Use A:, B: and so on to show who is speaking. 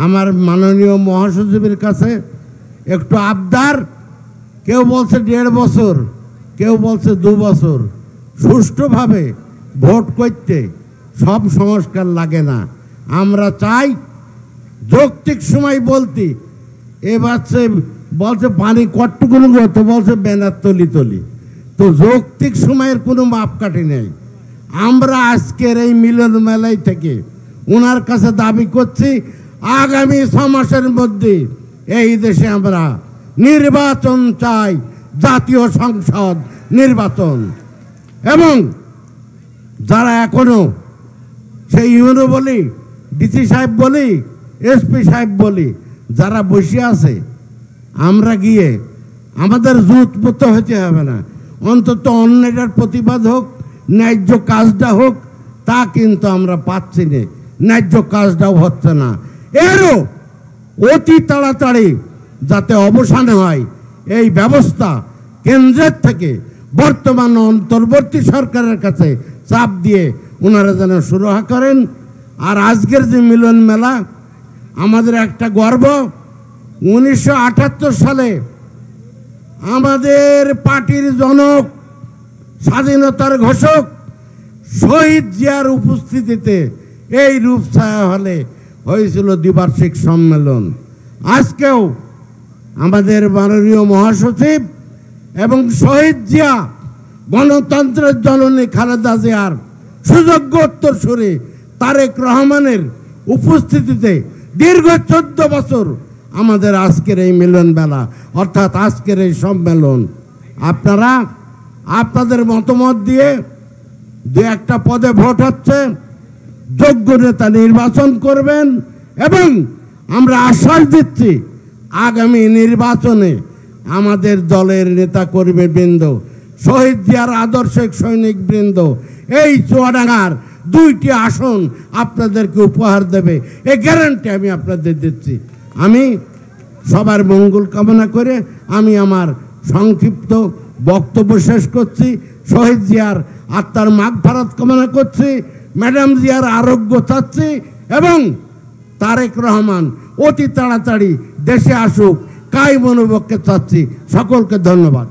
A: আমার মাননীয় মহাসচিবের কাছে একটু আবদার, কেউ বলছে 1.5 বছর, কেউ বলছে 2 বছর, সুষ্ঠুভাবে ভোট করতে সব সংস্কার লাগে না। আমরা চাই যৌক্তিক সময় বলতে। এবার বলছে পানি কটটুকুন তো বলছে ব্যানার তলি, তো যৌক্তিক সময়ের কোনো মাপকাঠি নেই। আমরা আজকের এই মিলন মেলায় থেকে ওনার কাছে দাবি করছি, আগামী 6 মাসের মধ্যে এই দেশে আমরা নির্বাচন চাই, জাতীয় সংসদ নির্বাচন। এবং যারা এখনো সেই ইউনো বলি, ডিসি সাহেব বলি, এসপি সাহেব বলি, যারা বসে আছে, আমরা গিয়ে আমাদের জুতপুত হতে হবে না, অন্তত অন্যটার প্রতিবাদ হোক, ন্যায্য কাজটা হোক, তা কিন্তু আমরা পাচ্ছি না, ন্যায্য কাজটাও হচ্ছে না। এরও অতি তাড়াতাড়ি যাতে অবসান হয় এই ব্যবস্থা কেন্দ্রের থেকে বর্তমান অন্তর্বর্তী সরকারের কাছে চাপ দিয়ে ওনারা যেন সুরাহা করেন। আর আজকের যে মিলন মেলা আমাদের একটা গর্ব। 1978 সালে আমাদের পার্টির জনক, স্বাধীনতার ঘোষক শহীদ জিয়ার উপস্থিতিতে এই রূপছায়া হলে হয়েছিল দ্বিবার্ষিক সম্মেলন। আজকেও আমাদের মাননীয় মহাসচিব এবং শহীদ জিয়া, গণতন্ত্রের জননী খালেদা জিয়ার সুযোগ্য উত্তরসূরি তারেক রহমানের উপস্থিতিতে দীর্ঘ 14 বছর আমাদের আজকের এই মিলন মেলা অর্থাৎ আজকের এই সম্মেলন। আপনারা আপনাদের মতামত দিয়ে 2-1টা পদে ভোট হচ্ছে, যোগ্য নেতা নির্বাচন করবেন এবং আমরা আশ্বাস দিচ্ছি আগামী নির্বাচনে আমাদের দলের নেতা কর্মী বৃন্দ, শহীদ জিয়ার আদর্শিক সৈনিক বৃন্দ এই চুয়াডাঙ্গার 2টি আসন আপনাদেরকে উপহার দেবে, এই গ্যারান্টি আমি আপনাদের দিচ্ছি। আমি সবার মঙ্গল কামনা করে আমি আমার সংক্ষিপ্ত বক্তব্য শেষ করছি। শহীদ জিয়ার আত্মার মাগফিরাত কামনা করছি, ম্যাডাম জিয়ার আরোগ্য চাচ্ছি এবং তারেক রহমান অতি তাড়াতাড়ি দেশে আসুক কায়মনোবাক্যে চাচ্ছি। সকলকে ধন্যবাদ।